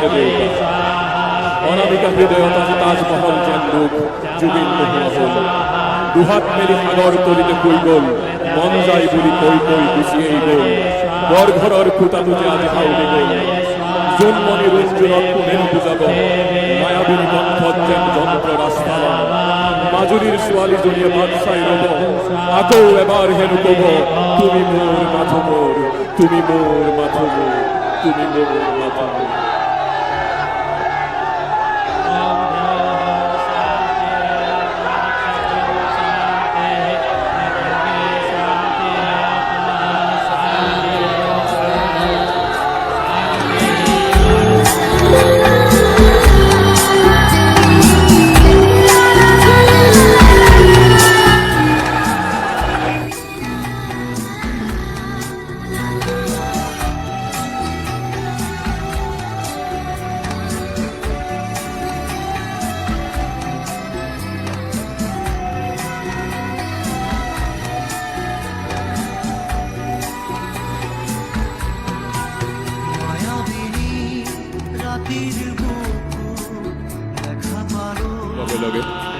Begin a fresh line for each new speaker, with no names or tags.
মায়ার নৌকা অনামিকা হৃদয়তা তাজমহল যেন লোক যুগের মোহন দুহাত মেরে সাগর তলিতে কইগোল মন যায় বলি কই কই গুছিয়েই গোল বরঘরর খুঁতা তুজে আজ হাউলে গোল জন্মনি রঞ্জুরত পুনের বুঝাব মায়াবিনী বন্ধত যেন যন্ত্র রাস্তা মাজুরির সোয়ালি জড়িয়ে বাদশাই রব আকৌ এবার হেন কব তুমি মোর মাথমোর তুমি মোর মাথমোর তুমি মোর মাথমোর লগে লগে